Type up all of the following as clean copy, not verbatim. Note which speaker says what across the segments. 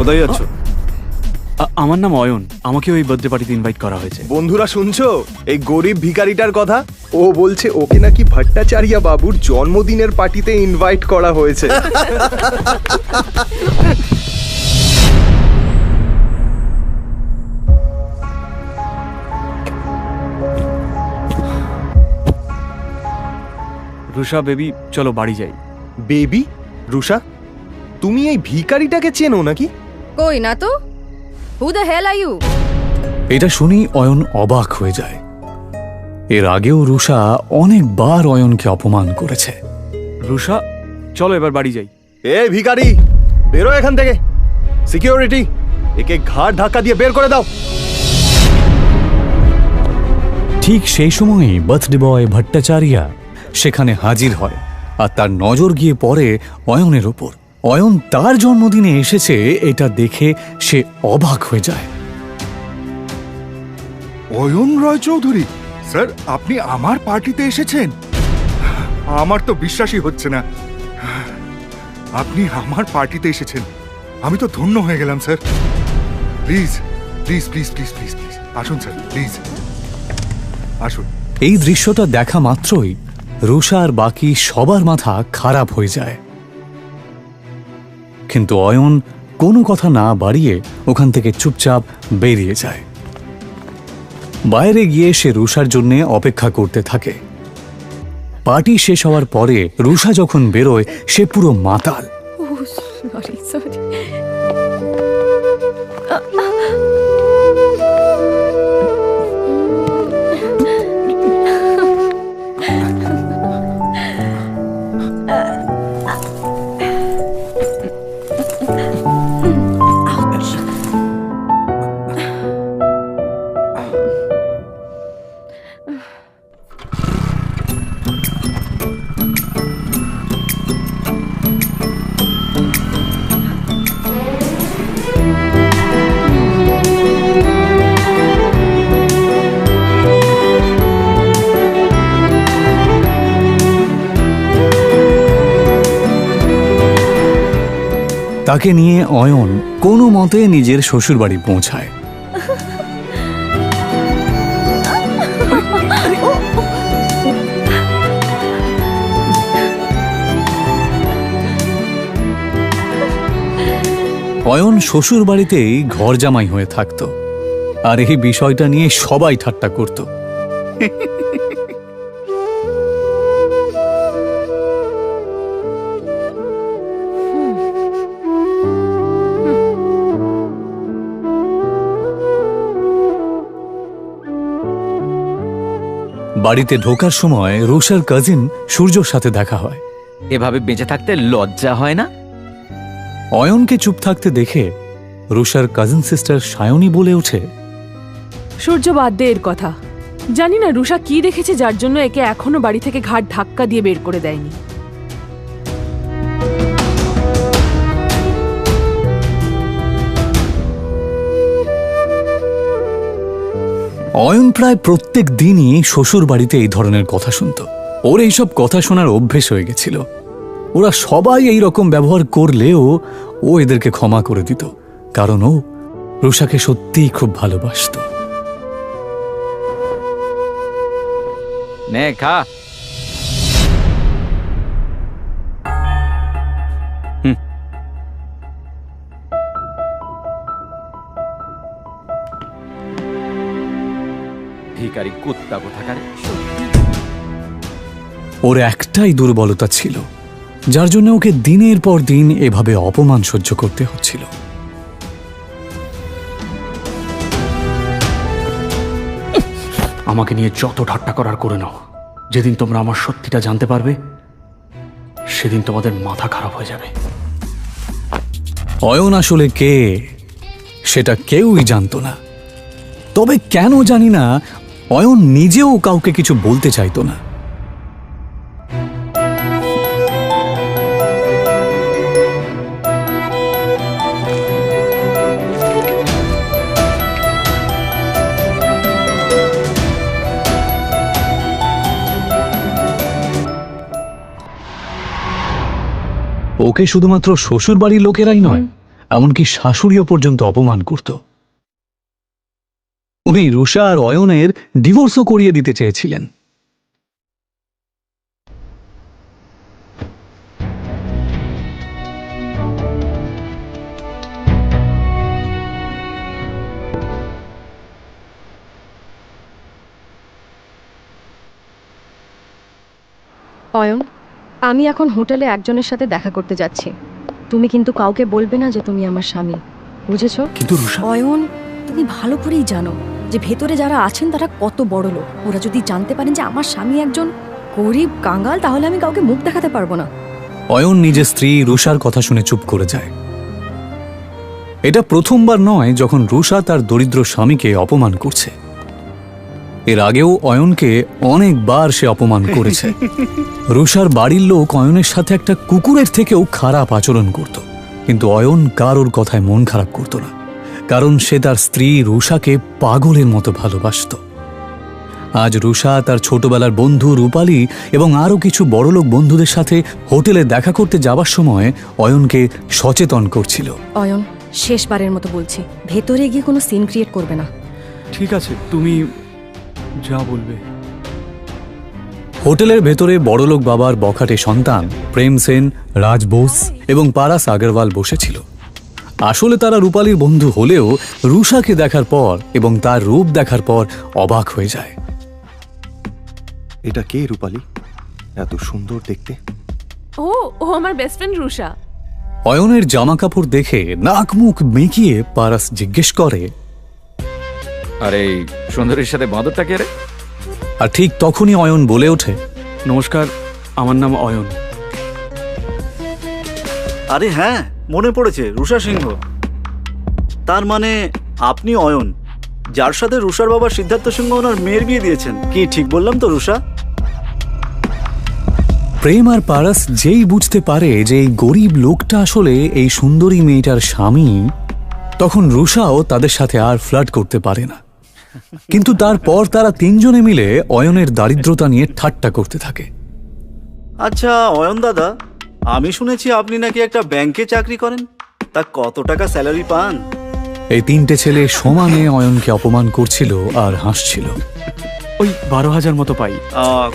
Speaker 1: কোথায় যাচ্ছ?
Speaker 2: আমার নাম অয়ন, আমাকে ওই বার্থডে পার্টিতে ইনভাইট করা হয়েছে।
Speaker 1: বন্ধুরা শুনছো এই গরিব ভিখারিটার কথা? ও বলছে ওকে নাকি ভট্টাচার্য বাবুর জন্মদিনের পার্টিতে ইনভাইট করা হয়েছে।
Speaker 2: রুষা বেবি, চলো বাড়ি যাই।
Speaker 1: বেবি? রুষা, তুমি এই ভিখারিটাকে চেনো নাকি?
Speaker 3: কই না তো। Who the hell are you?
Speaker 4: এটা শুনি অয়ন অবাক হয়ে যায়। এর আগেও রুষা অনেকবার অয়নকে অপমান করেছে।
Speaker 2: রুষা, চলো এবার বাড়ি যাই।
Speaker 1: এ ভিখারি, বেরো এখান থেকে। সিকিউরিটি, একে ঘাট ধাক্কা দিয়ে বের করে দাও।
Speaker 4: ঠিক সেই সময়ই বার্থডে বয় ভট্টাচার্য সেখানে হাজির হয়, আর তার নজর গিয়ে পড়ে অয়নের ওপর। অয়ন তার জন্মদিনে এসেছে এটা দেখে সে অবাক হয়ে যায়।
Speaker 5: অয়ন রয় চৌধুরী স্যার, আপনি আমার পার্টিতে এসেছেন? আমার তো বিশ্বাসই হচ্ছে না। আপনি আমার পার্টিতে এসেছেন, আমি তো ধন্য হয়ে গেলাম sir. Please please please please please please আসুন স্যার, প্লিজ আসুন।
Speaker 4: এই দৃশ্যটা দেখা মাত্রই রুষা আর বাকি সবার মাথা খারাপ হয়ে যায়, কিন্তু অয়ন কোনো কথা না বাড়িয়ে ওখান থেকে চুপচাপ বেরিয়ে যায়। বাইরে গিয়ে সে রুষার জন্য অপেক্ষা করতে থাকে। পার্টি শেষ হওয়ার পরে রুষা যখন বেরোয় সে পুরো মাতাল।
Speaker 3: Sorry sorry.
Speaker 4: তাকে নিয়ে অয়ন কোনো মতে নিজের শ্বশুরবাড়ি পৌঁছায়। অয়ন শ্বশুর বাড়িতেই ঘর জামাই হয়ে থাকত, আর এই বিষয়টা নিয়ে সবাই ঠাট্টা করত। বাড়িতে ঢোকার সময় রুষার কাজিন সূর্যর সাথে দেখা হয়।
Speaker 6: এভাবে বেঁচে থাকতে লজ্জা হয় না?
Speaker 4: অয়নকে চুপ থাকতে দেখে রুষার কাজিন সিস্টার সায়নী বলে ওঠে,
Speaker 7: সূর্য বাদ দে এর কথা। জানি না রুষা কি দেখেছে যার জন্য একে এখনো বাড়ি থেকে ঘাট ধাক্কা দিয়ে বের করে দেয়নি।
Speaker 4: অয়ন প্রায় প্রত্যেক দিনই শ্বশুর বাড়িতে এই ধরনের কথা শুনত। ওর এইসব কথা শোনার অভ্যেস হয়ে গেছিল। ওরা সবাই এই রকম ব্যবহার করলেও ও এদেরকে ক্ষমা করে দিত, কারণ ও রুষাকে সত্যিই খুব ভালোবাসত।
Speaker 6: নে খা। ভিখারি কুত্তা কোথাকার।
Speaker 4: ওর একটাই দুর্বলতা ছিল, যার জন্য ওকে দিনের পর দিন এভাবে অপমান সহ্য করতে হচ্ছিল।
Speaker 2: আমাকে নিয়ে যত ঠাট্টা করার করে নাও, যেদিন তোমরা আমার সত্যিটা জানতে পারবে সেদিন তোমাদের মাথা খারাপ হয়ে যাবে।
Speaker 4: অয়ন আসলে কে সেটা কেউই জানতো না, তবে কেন জানি না অয়ন নিজেও কাউকে কিছু বলতে চাইতো না। ওকে শুধুমাত্র শ্বশুর বাড়ির লোকেরাই নয়, এমনকি শাশুড়িও পর্যন্ত অপমান করত। উনি রুষা আর অয়নের ডিভোর্সও করিয়ে দিতে চেয়েছিলেন।
Speaker 3: অয়ন, আমি এখন হোটেলে একজনের সাথে দেখা করতে যাচ্ছি। তুমি কিন্তু কাউকে বলবে না যে তুমি আমার স্বামী, বুঝেছো?
Speaker 2: কিন্তু রুষা,
Speaker 3: অয়ন, তুমি ভালো করেই জানো যে ভেতরে যারা আছেন তারা কত বড় লোক। ওরা যদি জানতে পারেন যে আমার স্বামী একজন গরিব কাঙ্গাল, তাহলে আমি কাউকে মুখ দেখাতে পারবো না।
Speaker 4: অয়ন নিজের স্ত্রী রুষার কথা শুনে চুপ করে যায়। এটা প্রথমবার নয় যখন রুষা তার দরিদ্র স্বামীকে অপমান করছে। এর আগেও অয়নকে অনেকবার সে অপমান করেছে। রুষার বাড়ির লোক অয়নের সাথে একটা কুকুরের থেকেও খারাপ আচরণ করত, কিন্তু অয়ন কারোর কথায় মন খারাপ করত না, কারণ সে তার স্ত্রী রুষাকে পাগলের মতো ভালোবাসত। আজ রুষা তার ছোটবেলার বন্ধু রূপালী এবং আরও কিছু বড়লোক বন্ধুদের সাথে হোটেলে দেখা করতে যাবার সময় অয়নকে সচেতন করছিল।
Speaker 3: অয়ন, শেষবারের মতো বলছি, ভেতরে গিয়ে কোনো সিন ক্রিয়েট করবে না।
Speaker 2: ঠিক আছে, তুমি যা বলবে।
Speaker 4: হোটেলের ভেতরে বড়লোক বাবার বখাটে সন্তান প্রেম সেন, রাজ বোস এবং পারাস আগরওয়াল বসেছিল। আসলে তারা রূপালীর বন্ধু হলেও রুষাকে দেখার পর এবং তার রূপ দেখার পর অবাক হয়ে যায়।
Speaker 1: এটা কে রূপালী? এত সুন্দর দেখতে।
Speaker 7: ও ও আমার বেস্ট ফ্রেন্ড রুষা।
Speaker 4: অয়নের জামা কাপড় দেখে নাক মুখ মেকিয়ে পারাস জিজ্ঞেস করে,
Speaker 6: আরে সুন্দরীর সাথে বাঁদরটা কে রে?
Speaker 4: আর ঠিক তখনই অয়ন বলে ওঠে,
Speaker 2: নমস্কার, আমার নাম অয়ন।
Speaker 8: আরে হ্যাঁ, মনে পড়েছে, রুষা সিংহ। তার মানে আপনি অয়ন, যার সাথে রুষার বাবা সিদ্ধার্থ সিংহ ওনার মেয়ের বিয়ে দিয়েছেন। কি ঠিক বললাম তো রুষা?
Speaker 4: প্রেম আর পারাস যেই বুঝতে পারে যে এই গরিব লোকটা আসলে এই সুন্দরী মেয়েটার স্বামী, তখন রুষাও তাদের সাথে আর ফ্লার্ট করতে পারে না। কিন্তু তারপর তারা তিনজনে মিলে অয়নের দারিদ্রতা নিয়ে ঠাট্টা করতে থাকে।
Speaker 8: আচ্ছা অয়ন দাদা, আমি শুনেছি আপনি নাকি একটা ব্যাংকে চাকরি করেন। তা কত টাকা স্যালারি পান?
Speaker 4: এই তিনটে ছেলে সমানে অয়নকে অপমান করছিল আর হাসছিল।
Speaker 2: ওই 12,000 মতো পাই।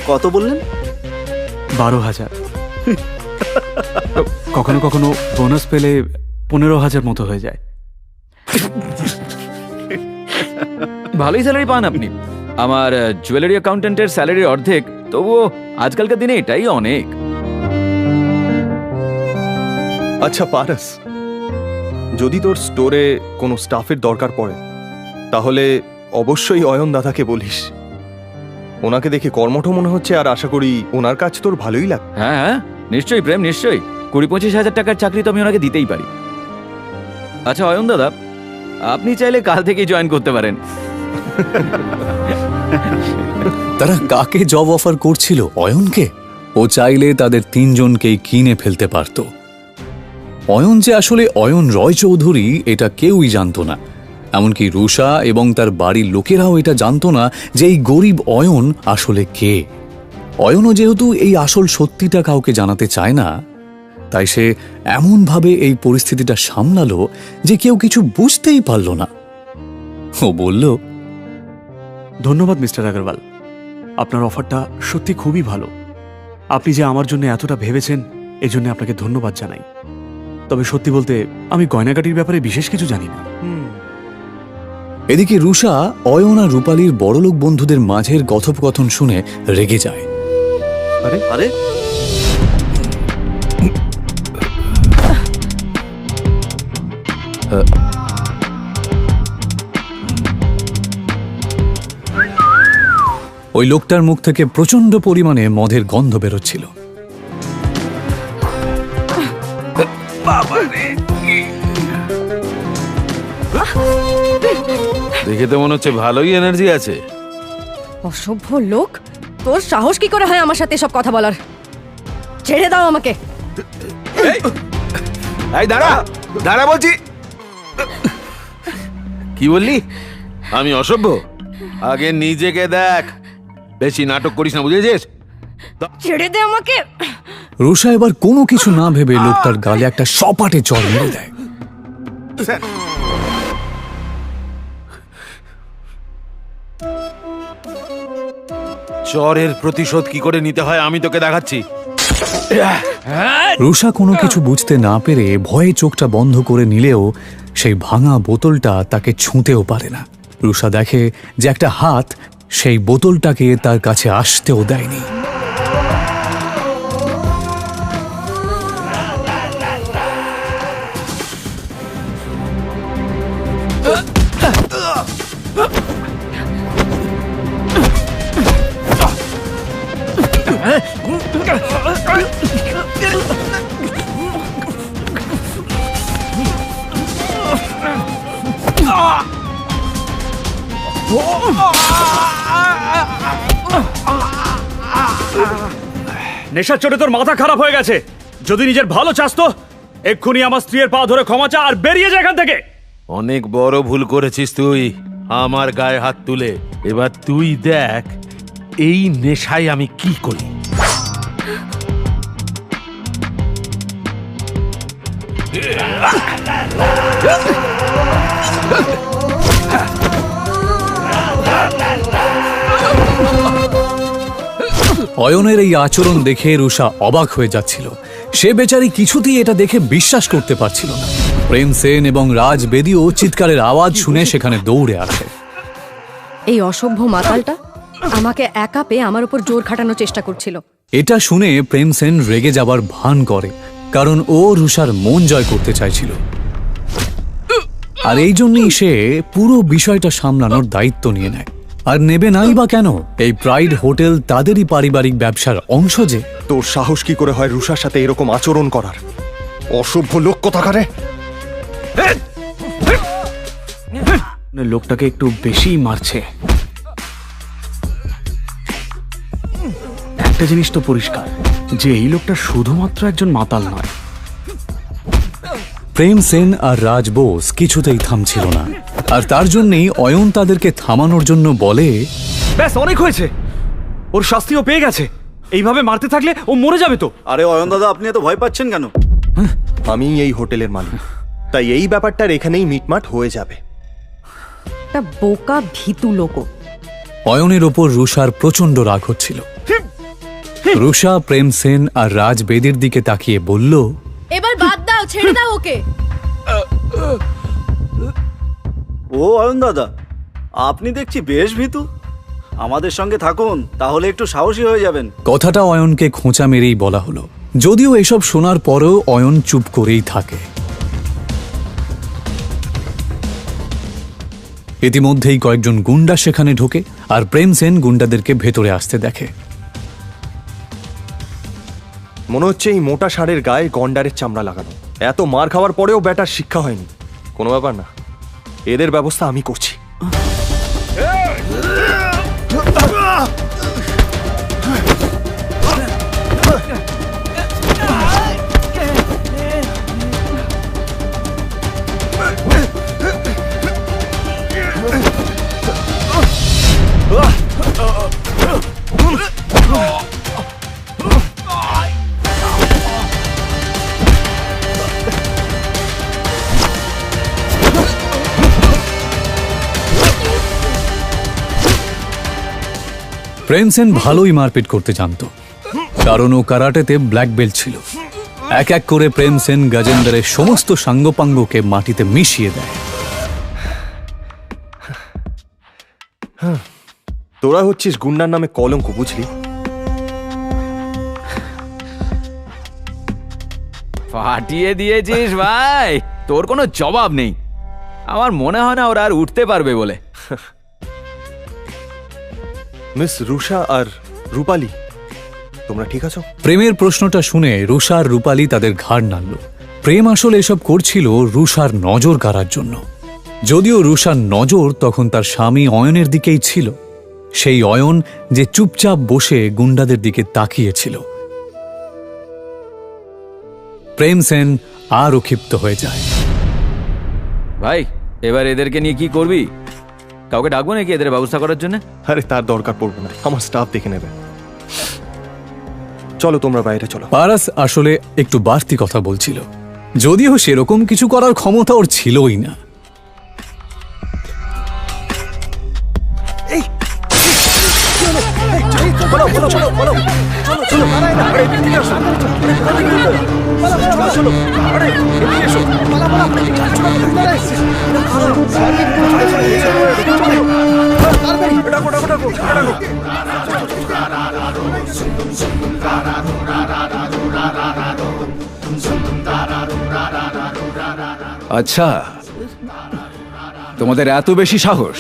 Speaker 8: কত বললেন?
Speaker 2: 12,000। কখনো কখনো বোনাস পেলে 15,000 মতো হয়ে যায়।
Speaker 6: ভালোই স্যালারি পান আপনি। আমার জুয়েলারি অ্যাকাউন্টেন্টের স্যালারির অর্ধেক, তবুও আজকালকার দিনে এটাই অনেক।
Speaker 1: আচ্ছা পারাস, যদি তোর স্টোরে কোনো স্টাফের দরকার পড়ে তাহলে অবশ্যই অয়ন দাদাকে বলিস। ওনাকে দেখে কর্মঠ মনে হচ্ছে, আর আশা করি ওনার কাজ তোর ভালোই লাগবে।
Speaker 6: হ্যাঁ হ্যাঁ, নিশ্চয়ই প্রেম, নিশ্চয়ই। 20-25 টাকার চাকরি তো আমি ওনাকে দিতেই পারি। আচ্ছা অয়ন দাদা, আপনি চাইলে কাল থেকেই জয়েন করতে পারেন।
Speaker 4: তারা কাকে জব অফার করছিল? অয়নকে। ও চাইলে তাদের তিনজনকেই কিনে ফেলতে পারত। অয়ন যে আসলে অয়ন রয় চৌধুরী এটা কেউই জানতো না। এমনকি রুষা এবং তার বাড়ির লোকেরাও এটা জানতো না যে এই গরিব অয়ন আসলে কে। অয়নও যেহেতু এই আসল সত্যিটা কাউকে জানাতে চায় না, তাই সে এমনভাবে এই পরিস্থিতিটা সামলালো যে কেউ কিছু বুঝতেই পারল না। ও বলল,
Speaker 2: ধন্যবাদ মিস্টার আগরওয়াল, আপনার অফারটা সত্যি খুবই ভালো। আপনি যে আমার জন্য এতটা ভেবেছেন, এজন্য আপনাকে ধন্যবাদ জানাই। তবে সত্যি বলতে আমি গয়নাগাটির ব্যাপারে বিশেষ কিছু জানি না।
Speaker 4: এদিকে রুষা অয়ন আর রূপালীর বড়লোক বন্ধুদের মাঝের কথোপকথন শুনে রেগে যায়।
Speaker 8: আরে
Speaker 4: ওই লোকটার মুখ থেকে প্রচন্ড পরিমাণে মদের গন্ধ বেরোচ্ছিল।
Speaker 9: দেখে তো মনে হচ্ছে ভালোই এনার্জি আছে।
Speaker 3: অসভ্য লোক, তোর সাহস কি করে হয় আমার সাথে সব কথা বলার? ছেড়ে দাও আমাকে।
Speaker 9: এই দাঁড়া দাঁড়া বলছি। কি বললি? আমি অসভ্য? আগে নিজেকে দেখ, বেশি নাটক করিস না, বুঝেছিস?
Speaker 3: ছেড়ে দে আমাকে।
Speaker 4: রুষা এবার কোনো কিছু না ভেবে লোকটার গালে একটা সপাটে চড় মেরে দেয়।
Speaker 5: স্যার
Speaker 9: চরের প্রতিশোধ কি করে নিতে হয় আমি তোকে দেখাচ্ছি।
Speaker 4: রুষা কোনো কিছু বুঝতে না পেরে ভয়ে চোখটা বন্ধ করে নিলেও সেই ভাঙা বোতলটা তাকে ছুঁতেও পারে না। রুষা দেখে যে একটা হাত সেই বোতলটাকে তার কাছে আসতেও দেয়নি।
Speaker 2: নেশার চোটে তোর মাথা খারাপ হয়ে গেছে। যদি নিজের ভালো চাস তো এক্ষুনি আমার স্ত্রীর পা ধরে ক্ষমা চা আর বেরিয়ে যা এখান থেকে।
Speaker 9: অনেক বড় ভুল করেছিস তুই আমার গায়ে হাত তুলে। এবার তুই দেখ এই নেশায় আমি কি করি।
Speaker 4: অয়নের এই আচরণ দেখে রুষা অবাক হয়ে যাচ্ছিল। সে বেচারি কিছুতেই এটা দেখে বিশ্বাস করতে পারছিল না। প্রেম সেন এবং রাজ বেদিও চিৎকারের আওয়াজ শুনে সেখানে দৌড়ে আসে।
Speaker 3: এই অসভ্য মাতালটা আমাকে একা পেয়ে আমার উপর জোর খাটানোর চেষ্টা করছিল।
Speaker 4: এটা শুনে প্রেম সেন রেগে যাবার ভান করে, কারণ ও রুষার মন জয় করতে চাইছিল। আর এই জন্যই সে পুরো বিষয়টা সামলানোর দায়িত্ব নিয়ে নেয়। আর নেবে নাই বা কেন? এই প্রাইড হোটেল তাদেরই পারিবারিক ব্যবসার অংশ যে।
Speaker 1: তোর সাহস কি করে হয় রুষার সাথে এরকম আচরণ করার? অসভ্য লোক কোথাকারে!
Speaker 2: লোকটাকে একটু বেশিই মারছে। একটা জিনিস তো পরিষ্কার যে এই লোকটা শুধুমাত্র একজন মাতাল নয়।
Speaker 4: প্রেম সেন আর রাজ বোস কিছুতেই থামছিল না, আর তার জন্যই অয়ন তাদেরকে থামানোর জন্য বলে,
Speaker 2: ব্যাস অনেক হয়েছে, ওর শাস্তিও পেয়ে গেছে। এইভাবে মারতে থাকলে ও মরে যাবে তো।
Speaker 8: আরে অয়ন দাদা, আপনি এত ভয় পাচ্ছেন কেন?
Speaker 1: আমি এই হোটেলের মালিক, তাই এই ব্যাপারটার এখানেই মিটমাট হয়ে যাবে।
Speaker 3: একটা বোকা ভীতু লোক।
Speaker 4: অয়নের ওপর রুষার প্রচন্ড রাগ হচ্ছিল। রুষা প্রেম সেন আর রাজ বেদির দিকে তাকিয়ে বলল,
Speaker 3: এবার বাদ দাও, ছেড়ে দাও ওকে।
Speaker 8: ও অয়ন দাদা, আপনি দেখছি বেশ ভীতু। আমাদের সঙ্গে থাকুন, তাহলে একটু সাহসী হয়ে যাবেন।
Speaker 4: কথাটা অয়নকে খোঁচা মেরেই বলা হলো, যদিও এসব শোনার পরেও অয়ন চুপ করেই থাকে। ইতিমধ্যেই কয়েকজন গুন্ডা সেখানে ঢোকে, আর প্রেম সেন গুন্ডাদেরকে ভেতরে আসতে দেখে।
Speaker 1: মনে হচ্ছে এই মোটা ষাঁড়ের গায়ে গন্ডারের চামড়া লাগানো। এত মার খাওয়ার পরেও ব্যাটার শিক্ষা হয়নি। কোনো ব্যাপার না, এদের ব্যবস্থা আমি করছি।
Speaker 4: প্রেম সেন ভালোই মারপিট করতে জানত, কারণ ও কারাটেতে ব্ল্যাক বেল্ট ছিল। এক এক করে প্রেম সেন গজেন্দ্রের সমস্ত সাঙ্গপাঙ্গকে মাটিতে মিশিয়ে দেয়।
Speaker 1: তোরা হচ্ছিস গুন্ডার নামে কলঙ্ক, বুঝলি?
Speaker 6: ফাটিয়ে দিয়েছিস ভাই, তোর কোনো জবাব নেই। আমার মনে হয় না ওরা আর উঠতে পারবে বলে।
Speaker 1: মিস রুষা আর রূপালী, তোমরা ঠিক আছো?
Speaker 4: প্রেমের প্রশ্নটা শুনে রুষা আর রূপালী তাদের ঘাড় নাড়ল। প্রেম আসলে এসব করছিল রুষার নজর কাড়ার জন্য। যদিও রুষার নজর তখন তার স্বামী অয়নের দিকেই ছিল, সেই অয়ন যে চুপচাপ বসে গুন্ডাদের দিকে তাকিয়েছিল। প্রেম সেন আরও ক্ষিপ্ত হয়ে যায়।
Speaker 6: ভাই, এবার এদেরকে নিয়ে কি করবি? কাউকে ডাকবো নাকি এদের ব্যবস্থা করার জন্য?
Speaker 1: আরে তার দরকার পড়বে না, আমার স্টাফ দেখে নেবে। চলো তোমরা বাইরে চলো।
Speaker 4: পারাস আসলে একটু বাড়তি কথা বলছিল। যদিও সেরকম কিছু করার ক্ষমতা ওর ছিলই না।
Speaker 10: আচ্ছা, তোমাদের এত বেশি সাহস?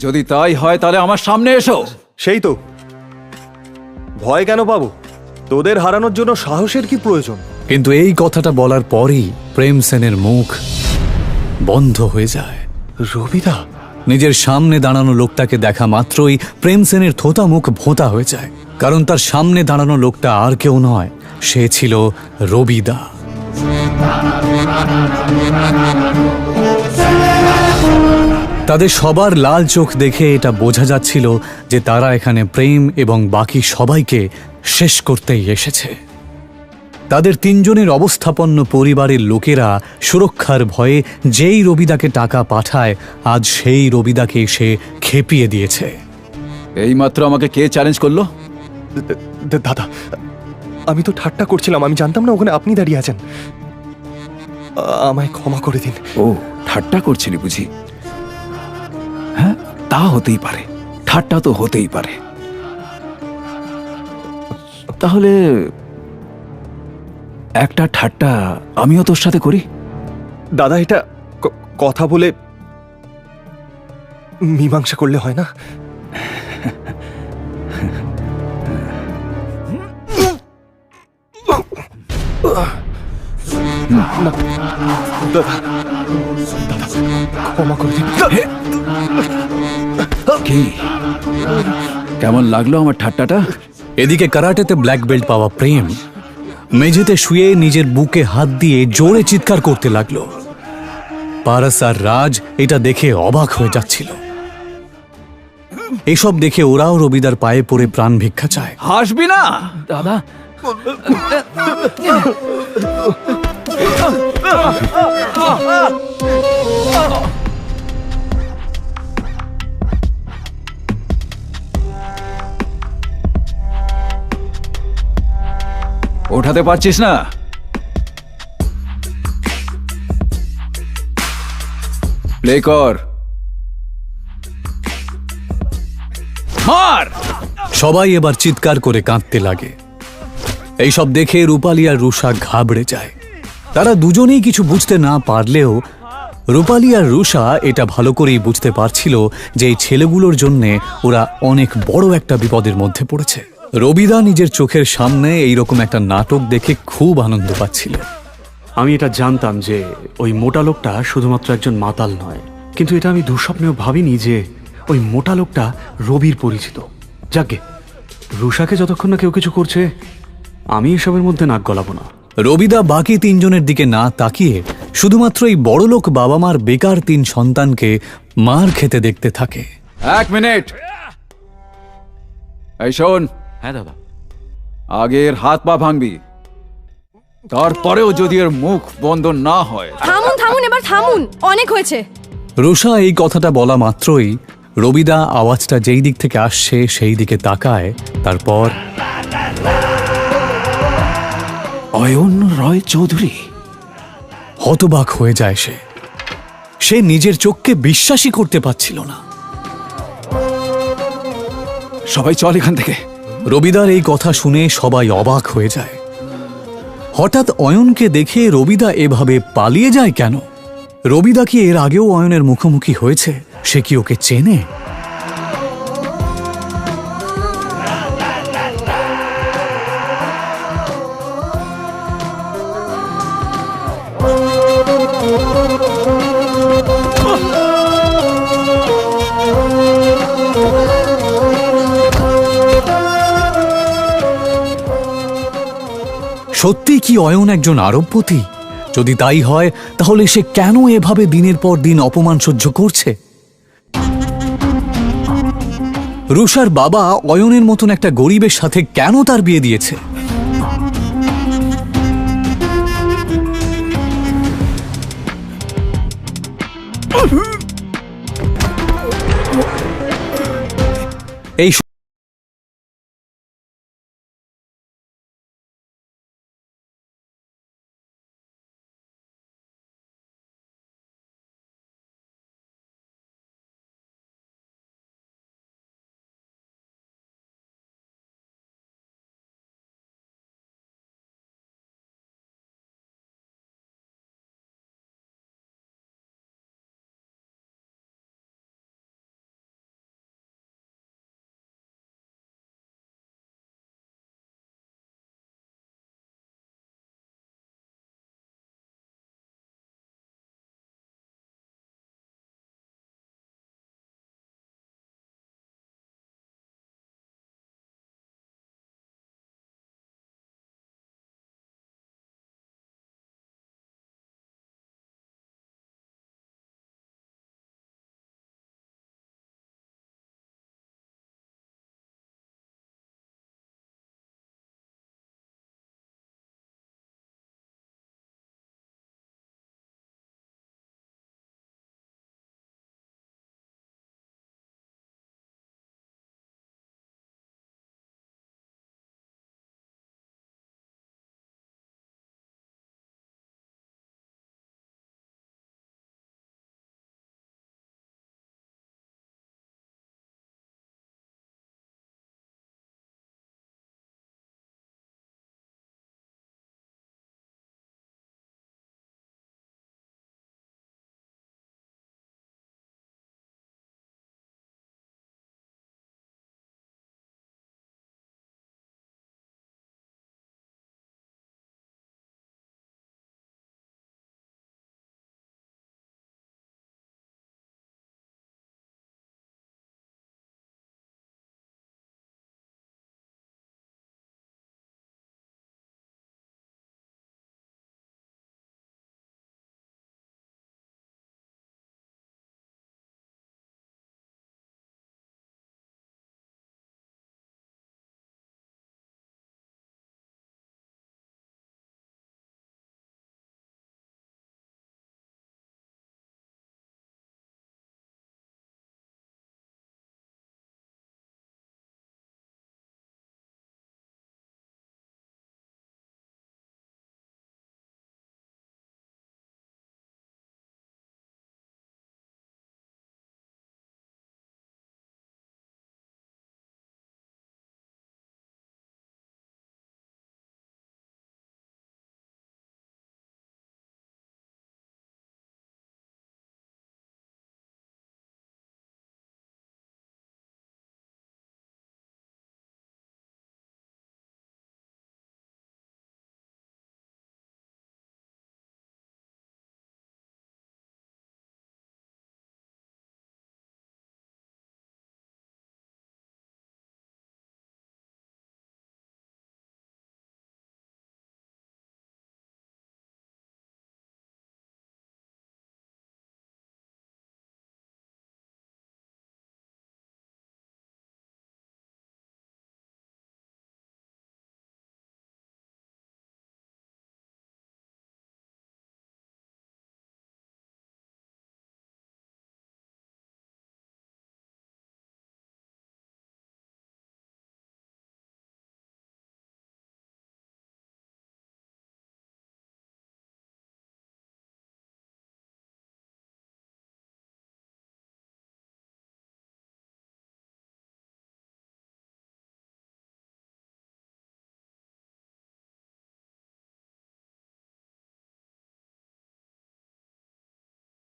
Speaker 10: যদি তাই হয় তাহলে আমার সামনে এসো।
Speaker 1: সেই তো, ভয় কেন পাবো? তোদের হারানোর জন্য সাহসের কি প্রয়োজন?
Speaker 4: কিন্তু এই কথাটা বলার পরই প্রেম সেনের মুখ বন্ধ হয়ে যায়।
Speaker 1: রবিদা,
Speaker 4: নিজের সামনে দাঁড়ানো লোকটাকে দেখা মাত্রই প্রেম সেনের থোতা মুখ ভোঁতা হয়ে যায়, কারণ তার সামনে দাঁড়ানো লোকটা আর কেউ নয়, সে ছিল রবিদা। তাদের সবার লাল চোখ দেখে এটা বোঝা যাচ্ছিল যে তারা এখানে প্রেম এবং বাকি সবাইকে শেষ করতেই এসেছে। তাদের তিনজনের অবস্থাপন্ন পরিবারের লোকেরা সুরক্ষার ভয়ে যেই রবিদাকে টাকা পাঠায়, আজ সেই রবিদাকে সে খেপিয়ে দিয়েছে।
Speaker 10: এইমাত্র আমাকে কে চ্যালেঞ্জ করলো?
Speaker 1: দাদা, আমি তো ঠাট্টা করছিলাম, আমি জানতাম না ওখানে আপনি দাঁড়িয়ে আছেন। আমায় ক্ষমা করে দিন।
Speaker 10: ও, ঠাট্টা করছিলি বুঝি? হ্যাঁ, তা হতেই পারে, ঠাট্টা তো হতেই পারে। তাহলে একটা ঠাট্টা আমিও তোর সাথে করি।
Speaker 1: দাদা, এটা কথা বলে মীমাংসা করলে হয় না? দাদা, ক্ষমা করে দিন।
Speaker 10: কি, কেমন লাগলো আমার ঠাট্টাটা?
Speaker 4: এদিকে কারাটেতে ব্ল্যাক বেল্ট পাওয়া প্রেম মেঝেতে শুয়ে নিজের বুকে হাত দিয়ে জোরে চিৎকার করতে লাগলো। পারস আর রাজ এটা দেখে অবাক হয়ে যাচ্ছিল। এসব দেখে ওরাও রবিদার পায়ে পড়ে প্রাণ ভিক্ষা চায়।
Speaker 10: হাসবি না দাদা। ওঠাতে পারছিস না? প্লে কর, মার।
Speaker 4: সবাই এবার চিৎকার করে কাঁদতে লাগে। এইসব দেখে রূপালী আর রুষা ঘাবড়ে যায়। তারা দুজনেই কিছু বুঝতে না পারলেও রূপালী আর রুষা এটা ভালো করেই বুঝতে পারছিল যে এই ছেলেগুলোর জন্যে ওরা অনেক বড় একটা বিপদের মধ্যে পড়েছে। রবিদা নিজের চোখের সামনে এইরকম একটা নাটক দেখে খুব আনন্দ পাচ্ছিল।
Speaker 2: আমি এটা জানতাম যে ওই মোটা লোকটা শুধুমাত্র একজন মাতাল নয়, কিন্তু এটা আমি দুঃস্বপ্নেও ভাবিনি যে ওই মোটা লোকটা রবির পরিচিত। যাকে রুষাকে যতক্ষণ না কেউ কিছু করছে, আমি এসবের মধ্যে নাক গলাবো না।
Speaker 4: রবিদা বাকি তিনজনের দিকে না তাকিয়ে শুধুমাত্র এই বড়লোক বাবা মার বেকার তিন সন্তানকে মার খেতে দেখতে থাকে।
Speaker 10: এক মিনিট, এই শোন।
Speaker 6: হ্যাঁ দাদা।
Speaker 10: আগের হাত পা ভাঙবি, তারপরেও যদি এর মুখ বন্ধ না হয়।
Speaker 3: থামুন থামুন, এবার থামুন, অনেক হয়েছে।
Speaker 4: রুষা এই কথাটা বলা মাত্রই রবিদা আওয়াজটা যেই দিক থেকে আসছে সেই দিকে তাকায়। তারপর
Speaker 10: অয়ন রয় চৌধুরী।
Speaker 4: হতবাক হয়ে যায় সে নিজের চোখকে বিশ্বাসই করতে পারছিল না।
Speaker 10: সবাই চল এখান থেকে।
Speaker 4: রবিদার এই কথা শুনে সবাই অবাক হয়ে যায়। হঠাৎ অয়নকে দেখে রবিদা এভাবে পালিয়ে যায় কেন? রবিদা কি এর আগেও অয়নের মুখোমুখি হয়েছে? সে কি ওকে চেনে? সত্যি কি অয়ন একজন আরবপতি? যদি তাই হয় তাহলে সে কেন এভাবে দিনের পর দিন অপমান সহ্য করছে? রুষার বাবা অয়নের মতন একটা গরিবের সাথে কেন তার বিয়ে দিয়েছে? আহ!